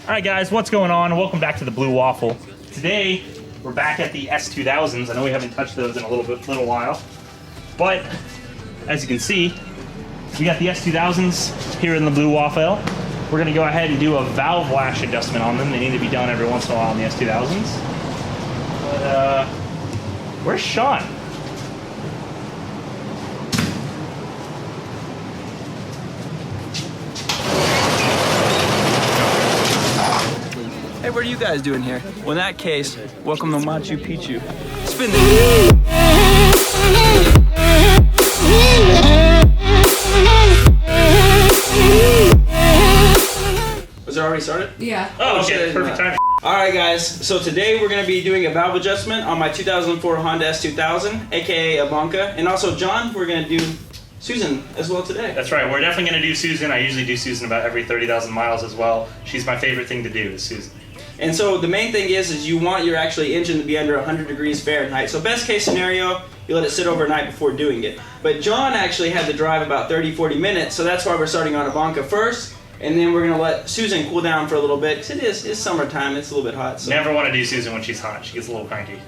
Alright guys, what's going on? Welcome back to the Blue Waffle. Today, we're back at the S2000s. I know we haven't touched those in a little while. But, as you can see, we got the S2000s here in the Blue Waffle. We're going to go ahead and do a valve lash adjustment on them. They need to be done every once in a while on the S2000s. But, where's Sean? Hey, what are you guys doing here? Well, in that case, welcome to Machu Picchu. Spin the... Was it already started? Yeah. Oh, okay. Perfect time. Alright guys, so today we're going to be doing a valve adjustment on my 2004 Honda S2000, aka Ivanka. And also, John, we're going to do Susan as well today. That's right. We're definitely going to do Susan. I usually do Susan about every 30,000 miles as well. She's my favorite thing to do, is Susan. And so the main thing is you want your actually engine to be under 100 degrees Fahrenheit. So best case scenario, you let it sit overnight before doing it. But John actually had to drive about 30-40 minutes, so that's why we're starting on Ivanka first. And then we're going to let Susan cool down for a little bit, because it's summertime, it's a little bit hot. So. Never want to do Susan when she's hot. She gets a little cranky.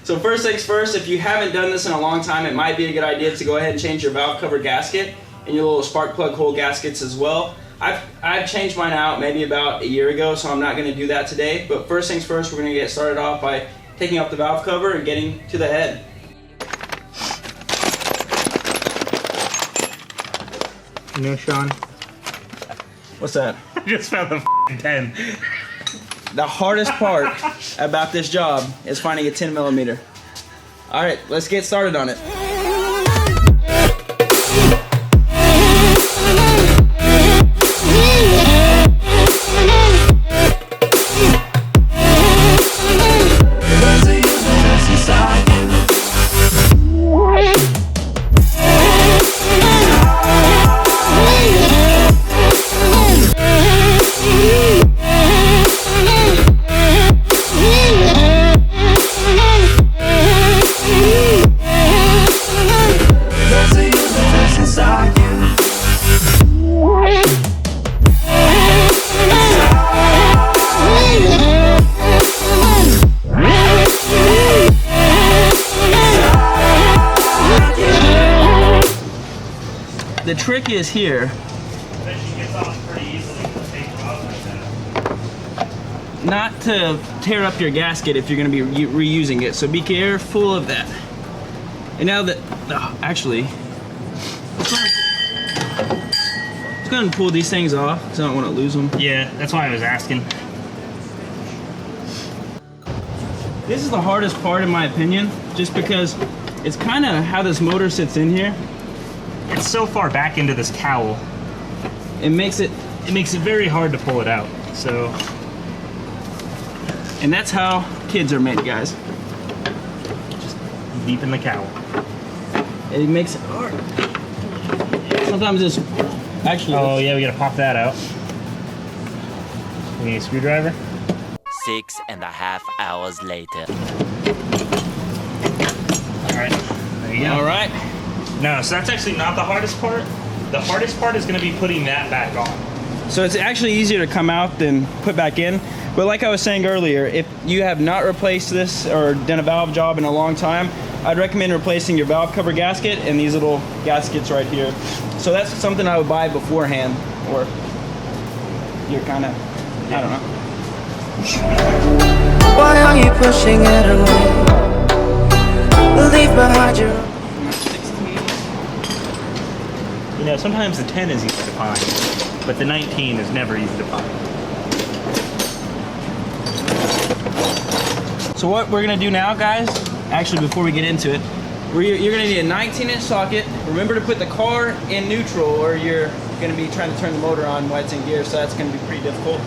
So first things first, if you haven't done this in a long time, it might be a good idea to go ahead and change your valve cover gasket and your little spark plug hole gaskets as well. I've changed mine out maybe about a year ago, so I'm not going to do that today. But first things first, we're going to get started off by taking off the valve cover and getting to the head. You know, Sean? What's that? I just found the f***ing 10. The hardest part about this job is finding a 10 millimeter. All right, let's get started on it. The trick is here. Not to tear up your gasket if you're going to be reusing it, so be careful of that. And now that, actually, let's go ahead and pull these things off because I don't want to lose them. Yeah, that's why I was asking. This is the hardest part in my opinion, just because it's kind of how this motor sits in here. It's so far back into this cowl. It makes it very hard to pull it out. So, and that's how kids are made, guys. just deep in the cowl. It makes it hard. Sometimes it's actually. Oh yeah, we gotta pop that out. We need a screwdriver. 6.5 hours later. All right, there you go. All right. No, so that's actually not the hardest part. The hardest part is going to be putting that back on. So it's actually easier to come out than put back in. But like I was saying earlier, if you have not replaced this or done a valve job in a long time, I'd recommend replacing your valve cover gasket and these little gaskets right here. So that's something I would buy beforehand, or you're kind of, I don't know. Why are you pushing it away? Leave behind your... You know, sometimes the 10 is easy to find, but the 19 is never easy to find. So what we're gonna do now, guys, actually before we get into it, you're gonna need a 19-inch socket. Remember to put the car in neutral or you're gonna be trying to turn the motor on while it's in gear, so that's gonna be pretty difficult.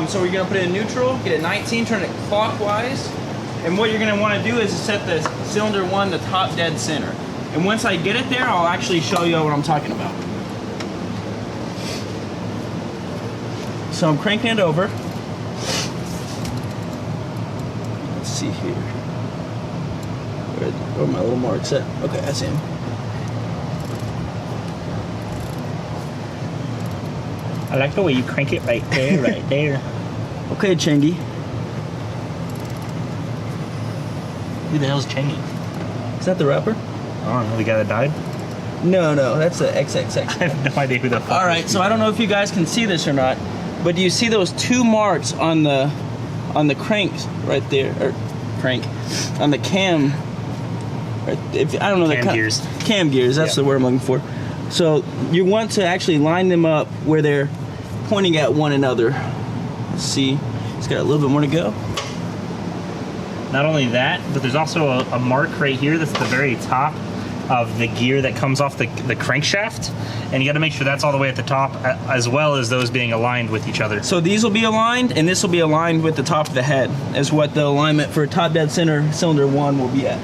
So we're gonna put it in neutral, get a 19, turn it clockwise, and what you're gonna wanna do is set the cylinder 1 the top dead center. And once I get it there, I'll actually show you what I'm talking about. So I'm cranking it over. Let's see here. Where my little marks at? Okay, I see him. I like the way you crank it right there, right there. Okay, Chengi. Who the hell's Chengi? Is that the rapper? I don't know, the guy that died? No, that's the XXX. I have no idea who the fuck. All right, so I don't know if you guys can see this or not, but do you see those 2 marks on the cranks right there, or crank, on the cam? Right, I don't know Cam gears. Cam gears. That's the word I'm looking for. So you want to actually line them up where they're pointing at one another. Let's see, it's got a little bit more to go. Not only that, but there's also a mark right here that's at the very top of the gear that comes off the crankshaft, and you got to make sure that's all the way at the top, as well as those being aligned with each other. So these will be aligned, and this will be aligned with the top of the head, is what the alignment for top dead center cylinder 1 will be at.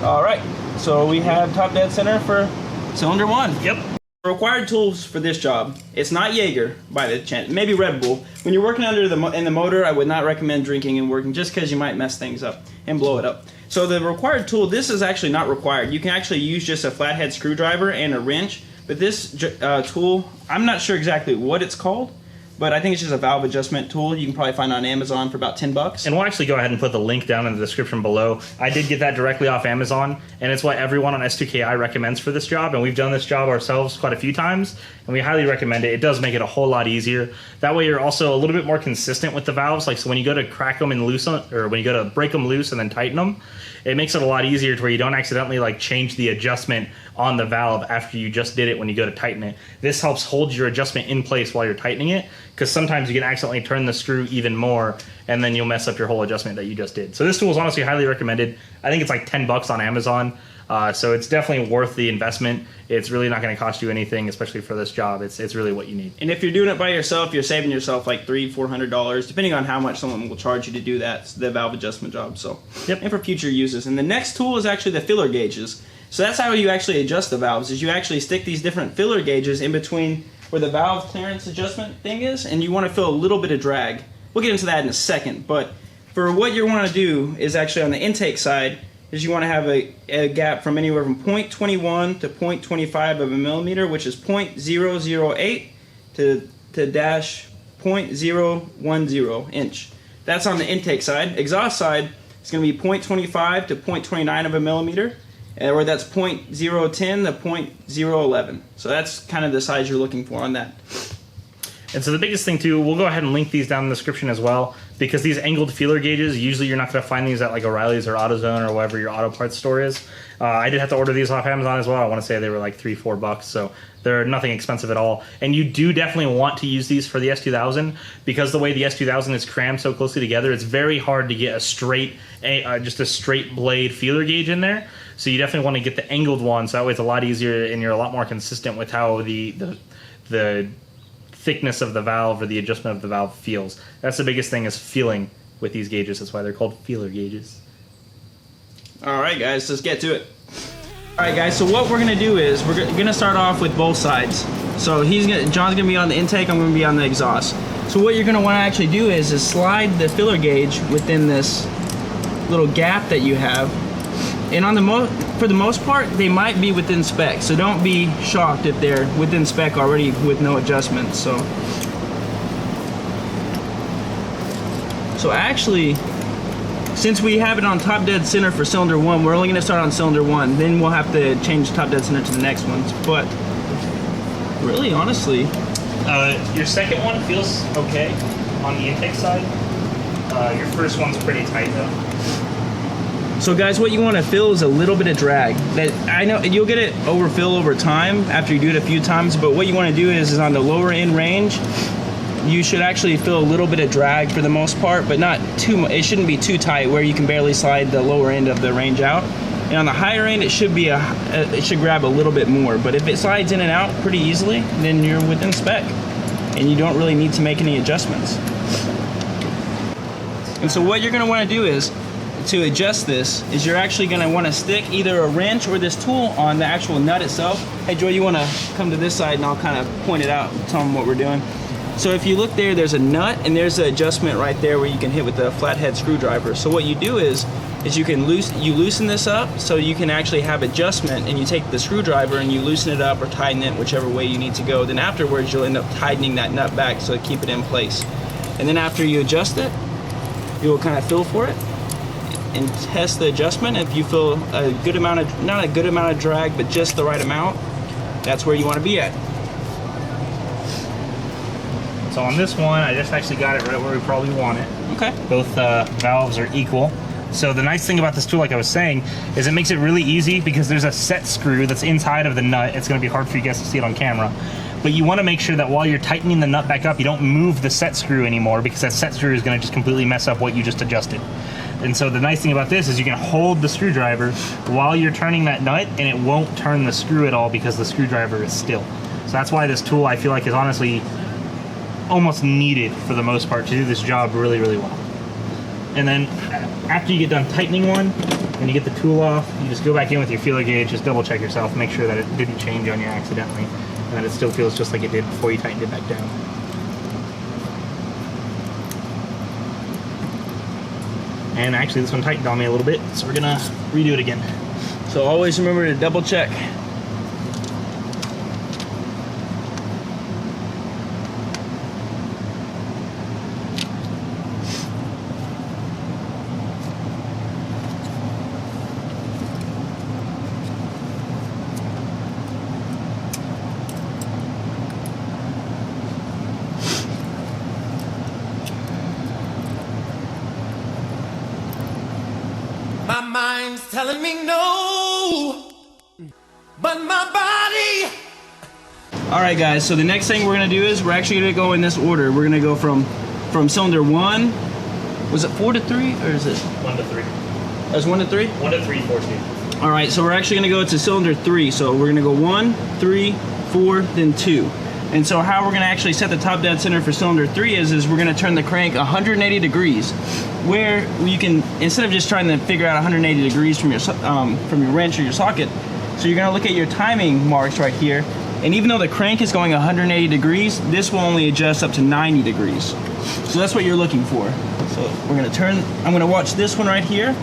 All right, so we have top dead center for cylinder 1. Yep. Required tools for this job. It's not Jaeger by the chance. Maybe Red Bull. When you're working under in the motor, I would not recommend drinking and working, just because you might mess things up and blow it up. So the required tool, this is actually not required. You can actually use just a flathead screwdriver and a wrench. But this tool, I'm not sure exactly what it's called, but I think it's just a valve adjustment tool. You can probably find on Amazon for about 10 bucks. And we'll actually go ahead and put the link down in the description below. I did get that directly off Amazon, and it's what everyone on S2KI recommends for this job, and we've done this job ourselves quite a few times, and we highly recommend it. It does make it a whole lot easier. That way you're also a little bit more consistent with the valves. Like, so when you go to crack them and loosen, or when you go to break them loose and then tighten them, it makes it a lot easier to where you don't accidentally like change the adjustment on the valve after you just did it when you go to tighten it. This helps hold your adjustment in place while you're tightening it, because sometimes you can accidentally turn the screw even more and then you'll mess up your whole adjustment that you just did. So this tool is honestly highly recommended. I think it's like 10 bucks on Amazon. So it's definitely worth the investment. It's really not going to cost you anything, especially for this job. It's really what you need. And if you're doing it by yourself, you're saving yourself like $300-400, depending on how much someone will charge you to do that, the valve adjustment job. So, yep. And for future uses. And the next tool is actually the filler gauges. So that's how you actually adjust the valves, is you actually stick these different filler gauges in between where the valve clearance adjustment thing is, and you want to feel a little bit of drag. We'll get into that in a second, but for what you want to do is actually on the intake side, is you want to have a gap from anywhere from 0.21 to 0.25 of a millimeter, which is 0.008 to dash 0.010 inch. That's on the intake side. Exhaust side, it's going to be 0.25 to 0.29 of a millimeter, or that's 0.010 to 0.011. So that's kind of the size you're looking for on that. And so the biggest thing too, we'll go ahead and link these down in the description as well, because these angled feeler gauges, usually you're not going to find these at like O'Reilly's or AutoZone or wherever your auto parts store is. I did have to order these off Amazon as well. I want to say they were like $3-4 bucks, so they're nothing expensive at all. And you do definitely want to use these for the S2000, because the way the S2000 is crammed so closely together, it's very hard to get a straight, just a straight blade feeler gauge in there. So you definitely want to get the angled one, so that way it's a lot easier and you're a lot more consistent with how the thickness of the valve or the adjustment of the valve feels. That's the biggest thing, is feeling with these gauges. That's why they're called feeler gauges. Alright guys, let's get to it. Alright guys, so what we're going to do is we're going to start off with both sides. So John's going to be on the intake, I'm going to be on the exhaust. So what you're going to want to actually do is slide the filler gauge within this little gap that you have. And on for the most part, they might be within spec, so don't be shocked if they're within spec already with no adjustments. So actually, since we have it on top dead center for cylinder 1, we're only going to start on cylinder 1. Then we'll have to change top dead center to the next ones. But really, honestly, your second one feels okay on the intake side. Your first one's pretty tight though. so guys, what you want to feel is a little bit of drag. That I know you'll get it overfill over time after you do it a few times, but what you want to do is on the lower end range, you should actually feel a little bit of drag for the most part, but not too much. It shouldn't be too tight where you can barely slide the lower end of the range out. And on the higher end, it should be it should grab a little bit more. But if it slides in and out pretty easily, then you're within spec, and you don't really need to make any adjustments. And so what you're going to want to do is, to adjust this, is you're actually going to want to stick either a wrench or this tool on the actual nut itself. Hey Joy, you want to come to this side and I'll kind of point it out and tell them what we're doing. So if you look there, there's a nut and there's an adjustment right there where you can hit with the flathead screwdriver. So what you do is you can loosen this up so you can actually have adjustment, and you take the screwdriver and you loosen it up or tighten it whichever way you need to go. Then afterwards you'll end up tightening that nut back so to keep it in place. And then after you adjust it, you'll kind of feel for it and test the adjustment. If you feel a good amount of, not a good amount of drag, but just the right amount, that's where you want to be at. So on this one, I just actually got it right where we probably want it. Okay. Both valves are equal. So the nice thing about this tool, like I was saying, is it makes it really easy because there's a set screw that's inside of the nut. It's going to be hard for you guys to see it on camera. But you want to make sure that while you're tightening the nut back up, you don't move the set screw anymore, because that set screw is going to just completely mess up what you just adjusted. And so the nice thing about this is you can hold the screwdriver while you're turning that nut, and it won't turn the screw at all because the screwdriver is still. So that's why this tool, I feel like, is honestly almost needed for the most part to do this job really, really well. And then after you get done tightening one and you get the tool off, you just go back in with your feeler gauge, just double check yourself, make sure that it didn't change on you accidentally, and that it still feels just like it did before you tightened it back down. And actually this one tightened on me a little bit, so we're gonna redo it again. So always remember to double check. My mind's telling me no, but my body. All right, guys. So the next thing we're gonna do is we're actually gonna go in this order. We're gonna go from cylinder 1. Was it 4 to 3, or is it 1 to 3. That's 1 to 3? 1 to 3, 4 to 2. All right. So we're actually gonna go to cylinder 3. So we're gonna go 1, 3, 4, then 2. And so how we're gonna actually set the top dead center for cylinder 3 is we're gonna turn the crank 180 degrees, where you can, instead of just trying to figure out 180 degrees from your wrench or your socket, so you're gonna look at your timing marks right here, and even though the crank is going 180 degrees, this will only adjust up to 90 degrees. So that's what you're looking for. So we're gonna turn, I'm gonna watch this one right here.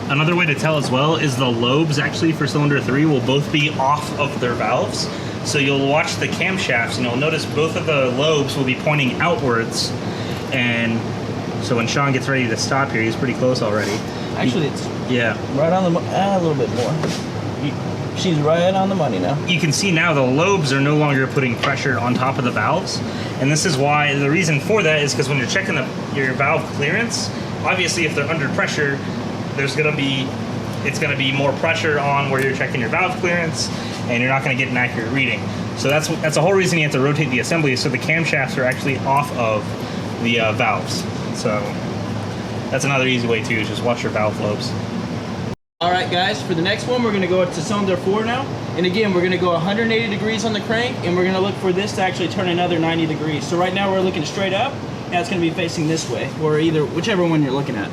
Another way to tell as well is the lobes actually for cylinder 3 will both be off of their valves. So you'll watch the camshafts and you'll notice both of the lobes will be pointing outwards. And so when Sean gets ready to stop here, he's pretty close already. Actually, it's Yeah. right on the, a little bit more. She's right on the money now. You can see now the lobes are no longer putting pressure on top of the valves. And this is why, the reason for that is because when you're checking your valve clearance, obviously if they're under pressure, it's gonna be more pressure on where you're checking your valve clearance, and you're not gonna get an accurate reading. So that's the whole reason you have to rotate the assembly, so the camshafts are actually off of the valves. So that's another easy way too, is just watch your valve lobes. All right, guys, for the next one, we're gonna go to cylinder 4 now. And again, we're gonna go 180 degrees on the crank, and we're gonna look for this to actually turn another 90 degrees. So right now we're looking straight up. Now it's gonna be facing this way, or either, whichever one you're looking at.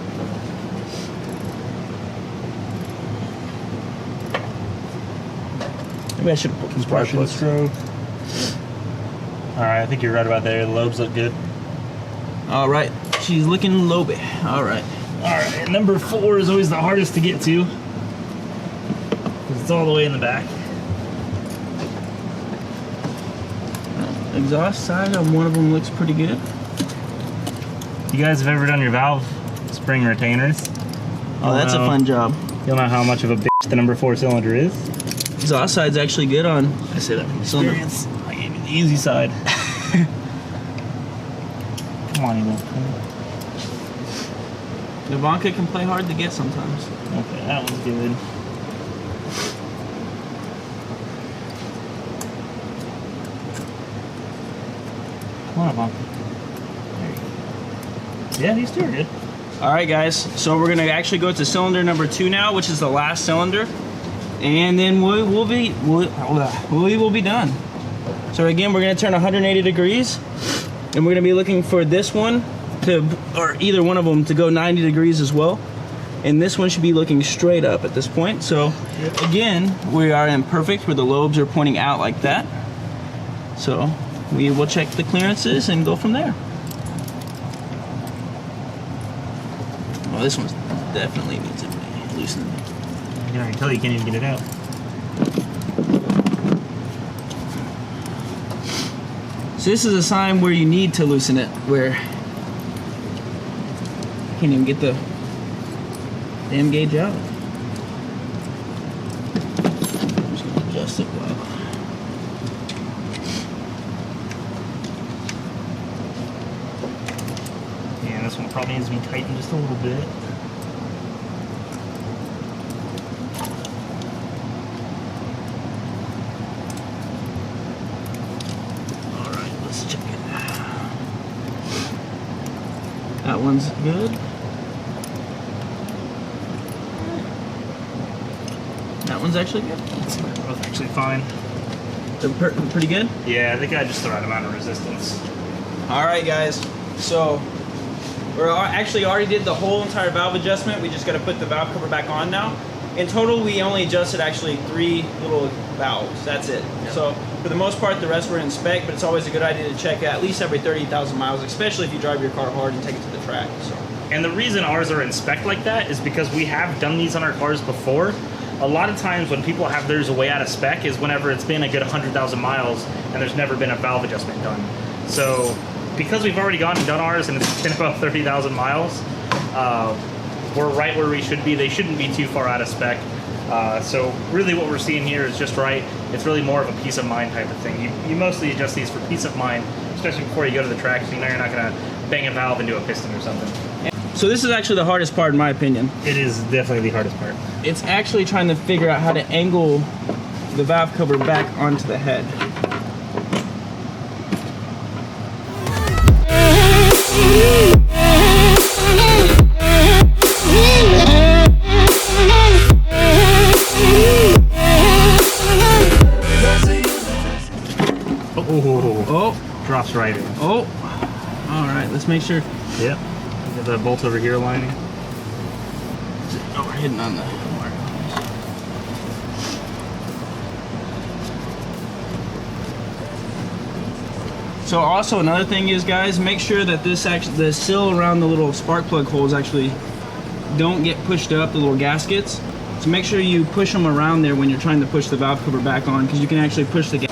Maybe I should put this Compression stroke. All right, I think you're right about there. The lobes look good. All right, she's looking lobe. All right. All right, and number 4 is always the hardest to get to, because it's all the way in the back. Exhaust side on one of them looks pretty good. You guys have ever done your valve spring retainers? Oh, that's a fun job. You'll know how much of a bitch the number 4 cylinder is. Exhaust side's actually good on. I say that from Cylinder. experience. I gave you the easy side. Come on, Emo. Ivanka can play hard to get sometimes. Okay, that one's good. Come on, Ivanka. There you go. Yeah, these two are good. All right, guys. So we're gonna actually go to cylinder number 2 now, which is the last cylinder, and then we will be done. So again, we're gonna turn 180 degrees, and we're gonna be looking for this one to, or either one of them to go 90 degrees as well. And this one should be looking straight up at this point. So again, we are in perfect where the lobes are pointing out like that. So we will check the clearances and go from there. Oh, this one definitely needs to be loosened. I can already tell you can't even get it out. So this is a sign where you need to loosen it, where you can't even get the damn gauge out. I'm just gonna adjust it well. Yeah, this one probably needs to be tightened just a little bit. Alright, let's check it. That one's good. That one's actually good. They're both actually fine. They're pretty good? Yeah, they got just the right amount of resistance. Alright guys, so we're actually already did the whole entire valve adjustment. We just got to put the valve cover back on now. In total, we only adjusted actually 3 little valves. That's it. Yep. So for the most part, the rest were in spec, but it's always a good idea to check at least every 30,000 miles, especially if you drive your car hard and take it to the track. So. And the reason ours are in spec like that is because we have done these on our cars before. A lot of times when people have theirs way out of spec is whenever it's been a good 100,000 miles and there's never been a valve adjustment done. So because we've already gone and done ours and it's been about 30,000 miles, we're right where we should be. They shouldn't be too far out of spec. So really what we're seeing here is just right. It's really more of a peace of mind type of thing. You mostly adjust these for peace of mind, especially before you go to the track, so you know you're not going to bang a valve into a piston or something. So this is actually the hardest part in my opinion. It is definitely the hardest part. It's actually trying to figure out how to angle the valve cover back onto the head. Oh, drops right in. Oh, all right, let's make sure. Yep. Get the bolt over here lining. Oh, we're hitting on the wire. So also another thing is, guys, make sure that the sill around the little spark plug holes actually don't get pushed up, the little gaskets. So make sure you push them around there when you're trying to push the valve cover back on, because you can actually push the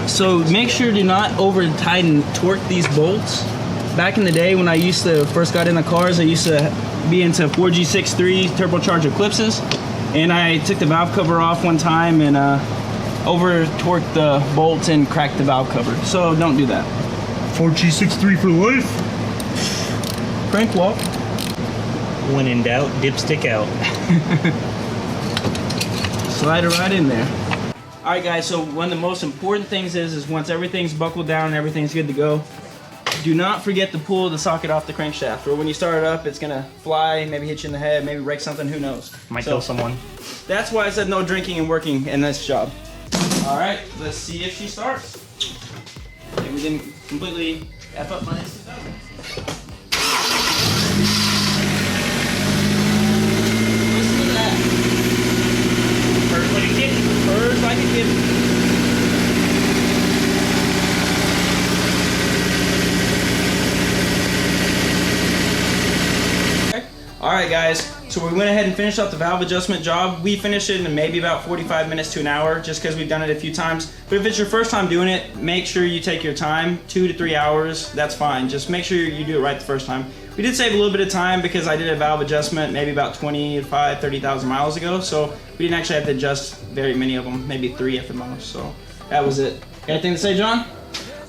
So make sure to not over tighten, torque these bolts. Back in the day when I used to first got in the cars, I used to be into 4G63 turbocharged Eclipses, and I took the valve cover off one time and over torqued the bolts and cracked the valve cover. So don't do that. 4G63 for life. Crank walk. When in doubt, dipstick out. Slide it right in there. All right, guys. So one of the most important things is once everything's buckled down and everything's good to go, do not forget to pull the socket off the crankshaft, or when you start it up, it's gonna fly, maybe hit you in the head, maybe break something, who knows. Might kill someone. That's why I said no drinking and working in this job. All right, let's see if she starts. Okay, we didn't completely F up my S2000. Listen to that. Purrs like a kitten. Purrs like a kitten. Alright guys, so we went ahead and finished up the valve adjustment job. We finished it in maybe about 45 minutes to an hour, just because we've done it a few times. But if it's your first time doing it, make sure you take your time, 2 to 3 hours, that's fine. Just make sure you do it right the first time. We did save a little bit of time because I did a valve adjustment maybe about 30,000 miles ago, so we didn't actually have to adjust very many of them, maybe 3 at the most, so that was it. Anything to say, John?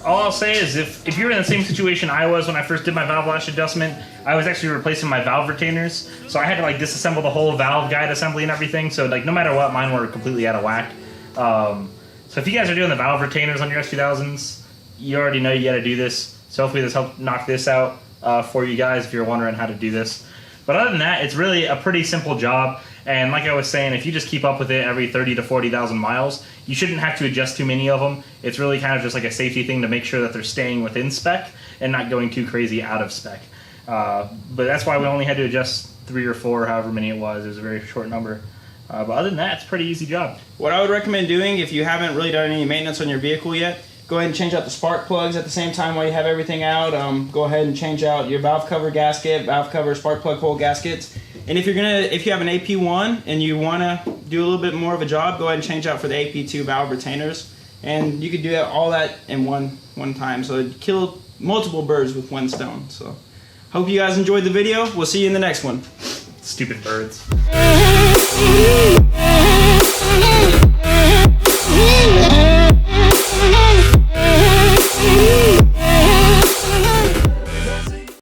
All I'll say is if you're in the same situation I was when I first did my valve lash adjustment, I was actually replacing my valve retainers. So I had to like disassemble the whole valve guide assembly and everything. So like no matter what, mine were completely out of whack. So if you guys are doing the valve retainers on your S2000s, you already know you got to do this. So hopefully this helped knock this out for you guys if you're wondering how to do this. But other than that, it's really a pretty simple job. And like I was saying, if you just keep up with it every 30 to 40,000 miles, you shouldn't have to adjust too many of them. It's really kind of just like a safety thing to make sure that they're staying within spec and not going too crazy out of spec. But that's why we only had to adjust 3 or 4, however many it was. It was a very short number. But other than that, it's a pretty easy job. What I would recommend doing if you haven't really done any maintenance on your vehicle yet go ahead and change out the spark plugs at the same time while you have everything out. Go ahead and change out your valve cover gasket, valve cover, spark plug hole gaskets. And if you have an AP1 and you want to do a little bit more of a job, go ahead and change out for the AP2 valve retainers. And you could do all that in one time. So it'd kill multiple birds with one stone. So hope you guys enjoyed the video. We'll see you in the next one. Stupid birds.